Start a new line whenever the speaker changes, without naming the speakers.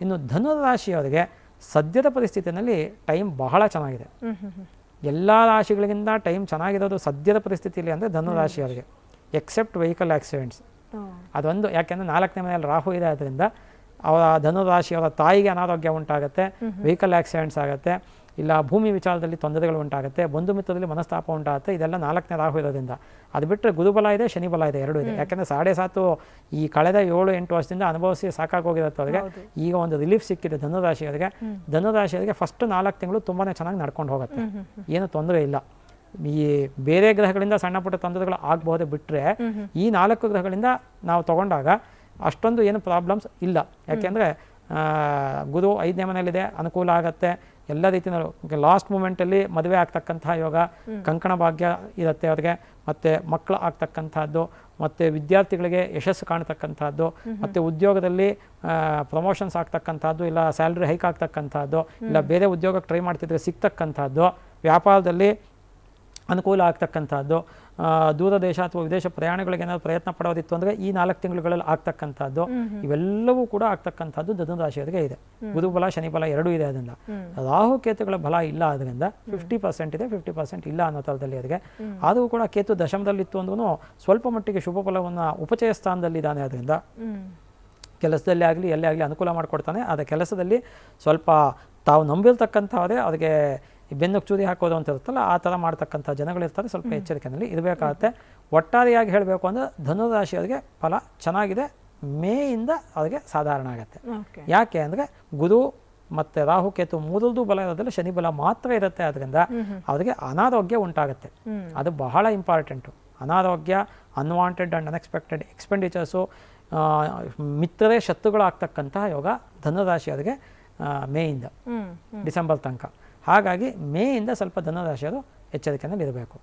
ಇನ್ನು ಧನುರಾಶಿಯವರಿಗೆ ಸದ್ಯದ ಪರಿಸ್ಥಿತಿಯಲ್ಲಿ ಟೈಮ್ ಬಹಳ ಚೆನ್ನಾಗಿದೆ. ಎಲ್ಲ ರಾಶಿಗಳಿಗಿಂತ ಟೈಮ್ ಚೆನ್ನಾಗಿರೋದು ಸದ್ಯದ ಪರಿಸ್ಥಿತಿಯಲ್ಲಿ ಅಂದರೆ ಧನುರಾಶಿಯವರಿಗೆ, ಎಕ್ಸೆಪ್ಟ್ ವೆಹಿಕಲ್ ಆಕ್ಸಿಡೆಂಟ್ಸ್. ಅದೊಂದು, ಯಾಕೆಂದರೆ 4ನೇ ಮನೆಯಲ್ಲಿ ರಾಹು ಇದೆ, ಅದರಿಂದ ಅವರ ಧನುರಾಶಿಯವರ ತಾಯಿಗೆ ಅನಾರೋಗ್ಯ ಉಂಟಾಗುತ್ತೆ, ವೆಹಿಕಲ್ ಆಕ್ಸಿಡೆಂಟ್ಸ್ ಆಗುತ್ತೆ, ಇಲ್ಲ ಭೂಮಿ ವಿಚಾರದಲ್ಲಿ ತೊಂದರೆಗಳು ಉಂಟಾಗುತ್ತೆ, ಬಂಧು ಮಿತ್ರದಲ್ಲಿ ಮನಸ್ತಾಪ ಉಂಟಾಗುತ್ತೆ. ಇದೆಲ್ಲ 4ನೇ ರಾಹು ಇರೋದ್ರಿಂದ. ಅದು ಬಿಟ್ಟರೆ ಗುರುಬಲ ಇದೆ, ಶನಿ ಬಲ ಇದೆ, ಎರಡೂ ಇದೆ. ಯಾಕೆಂದರೆ 7.5 ಈ ಕಳೆದ 7-8 ವರ್ಷದಿಂದ ಅನುಭವಿಸಿ ಸಾಕಾಗೋಗಿರುತ್ತೆ ಅವರಿಗೆ. ಈಗ ಒಂದು ರಿಲೀಫ್ ಸಿಕ್ಕಿದೆ ಧನುರಾಶಿಯವರಿಗೆ. ಧನುರಾಶಿಯವರಿಗೆ ಫಸ್ಟ್ 4 ತಿಂಗಳು ತುಂಬಾ ಚೆನ್ನಾಗಿ ನಡ್ಕೊಂಡು ಹೋಗುತ್ತೆ, ಏನು ತೊಂದರೆ ಇಲ್ಲ. ಈ ಬೇರೆ ಗ್ರಹಗಳಿಂದ ಸಣ್ಣ ಪುಟ್ಟ ತೊಂದರೆಗಳು ಆಗಬಹುದೇ ಬಿಟ್ಟರೆ ಈ 4 ಗ್ರಹಗಳಿಂದ ನಾವು ತಗೊಂಡಾಗ ಅಷ್ಟೊಂದು ಏನು ಪ್ರಾಬ್ಲಮ್ಸ್ ಇಲ್ಲ. ಯಾಕೆಂದರೆ ಗುರು 5ನೇ ಮನೆಯಲ್ಲಿದೆ, ಅನುಕೂಲ ಆಗುತ್ತೆ ಎಲ್ಲ ರೀತಿಯಲ್ಲೂ. ಲಾಸ್ಟ್ ಮೂಮೆಂಟಲ್ಲಿ ಮದುವೆ ಆಗ್ತಕ್ಕಂತಹ ಯೋಗ, ಕಂಕಣ ಭಾಗ್ಯ ಇರುತ್ತೆ ಅವ್ರಿಗೆ, ಮತ್ತು ಮಕ್ಕಳು ಆಗ್ತಕ್ಕಂಥದ್ದು, ಮತ್ತು ವಿದ್ಯಾರ್ಥಿಗಳಿಗೆ ಯಶಸ್ಸು ಕಾಣ್ತಕ್ಕಂಥದ್ದು, ಮತ್ತು ಉದ್ಯೋಗದಲ್ಲಿ ಪ್ರಮೋಷನ್ಸ್ ಆಗ್ತಕ್ಕಂಥದ್ದು, ಇಲ್ಲ ಸ್ಯಾಲ್ರಿ ಹೈಕ್ ಆಗ್ತಕ್ಕಂಥದ್ದು, ಇಲ್ಲ ಬೇರೆ ಉದ್ಯೋಗಕ್ಕೆ ಟ್ರೈ ಮಾಡ್ತಿದ್ರೆ ಸಿಗ್ತಕ್ಕಂಥದ್ದು, ವ್ಯಾಪಾರದಲ್ಲಿ ಅನುಕೂಲ ಆಗ್ತಕ್ಕಂಥದ್ದು, ದೂರ ದೇಶ ಅಥವಾ ವಿದೇಶ ಪ್ರಯಾಣಗಳಿಗೆ ಏನಾದರೂ ಪ್ರಯತ್ನ ಪಡೋದಿತ್ತು ಅಂದರೆ ಈ 4 ತಿಂಗಳುಗಳಲ್ಲಿ ಆಗ್ತಕ್ಕಂಥದ್ದು, ಇವೆಲ್ಲವೂ ಕೂಡ ಆಗ್ತಕ್ಕಂಥದ್ದು ಧನುರಾಶಿಯವರಿಗೆ ಇದೆ. ಗುರುಬಲ ಶನಿ ಬಲ ಎರಡೂ ಇದೆ. ಅದರಿಂದ ರಾಹು ಕೇತುಗಳ ಬಲ ಇಲ್ಲ, ಅದರಿಂದ 50% ಇದೆ, 50% ಇಲ್ಲ ಅನ್ನೋ ಥರದಲ್ಲಿ ಅವರಿಗೆ. ಆದರೂ ಕೂಡ ಕೇತು ದಶಮದಲ್ಲಿತ್ತು ಅಂದ್ರೂ ಸ್ವಲ್ಪ ಮಟ್ಟಿಗೆ ಶುಭ ಫಲವನ್ನು ಉಪಚಯ ಸ್ಥಾನದಲ್ಲಿದ್ದಾನೆ. ಅದರಿಂದ ಕೆಲಸದಲ್ಲಿ ಆಗಲಿ ಎಲ್ಲೇ ಆಗಲಿ ಅನುಕೂಲ ಮಾಡಿಕೊಡ್ತಾನೆ. ಆದರೆ ಕೆಲಸದಲ್ಲಿ ಸ್ವಲ್ಪ ತಾವು ನಂಬಿರ್ತಕ್ಕಂಥವರೇ ಅವರಿಗೆ ಬೆನ್ನು ಚೂರಿ ಹಾಕೋದು ಅಂತ ಇರುತ್ತಲ್ಲ, ಆ ಥರ ಮಾಡ್ತಕ್ಕಂಥ ಜನಗಳಿರ್ತಾರೆ. ಸ್ವಲ್ಪ ಎಚ್ಚರಿಕೆಯಲ್ಲಿ ಇರಬೇಕಾಗುತ್ತೆ. ಒಟ್ಟಾರೆಯಾಗಿ ಹೇಳಬೇಕು ಅಂದರೆ ಧನುರಾಶಿಯವರಿಗೆ ಫಲ ಚೆನ್ನಾಗಿದೆ. ಮೇಯಿಂದ ಅವರಿಗೆ ಸಾಧಾರಣ ಆಗುತ್ತೆ. ಯಾಕೆ ಅಂದರೆ ಗುರು ಮತ್ತು ರಾಹು ಕೇತು ಮೂರದ್ದು ಬಲ ಇರೋದಿಲ್ಲ, ಶನಿ ಬಲ ಮಾತ್ರ ಇರುತ್ತೆ. ಅದರಿಂದ ಅವರಿಗೆ ಅನಾರೋಗ್ಯ ಉಂಟಾಗುತ್ತೆ. ಅದು ಬಹಳ ಇಂಪಾರ್ಟೆಂಟು. ಅನಾರೋಗ್ಯ, ಅನ್ವಾಂಟೆಡ್ ಆ್ಯಂಡ್ ಅನ್ಎಕ್ಸ್ಪೆಕ್ಟೆಡ್ ಎಕ್ಸ್ಪೆಂಡಿಚರ್ಸು, ಮಿತ್ರರೇ ಶತ್ರುಗಳು ಆಗ್ತಕ್ಕಂತಹ ಯೋಗ ಧನುರಾಶಿಯವರಿಗೆ ಮೇಯಿಂದ ಡಿಸೆಂಬರ್ ತನಕ. ಹಾಗಾಗಿ ಮೇಯಿಂದ ಸ್ವಲ್ಪ ಧನುರಾಶಿಯವರು ಎಚ್ಚರಿಕೆಯಲ್ಲಿ ಇರಬೇಕು.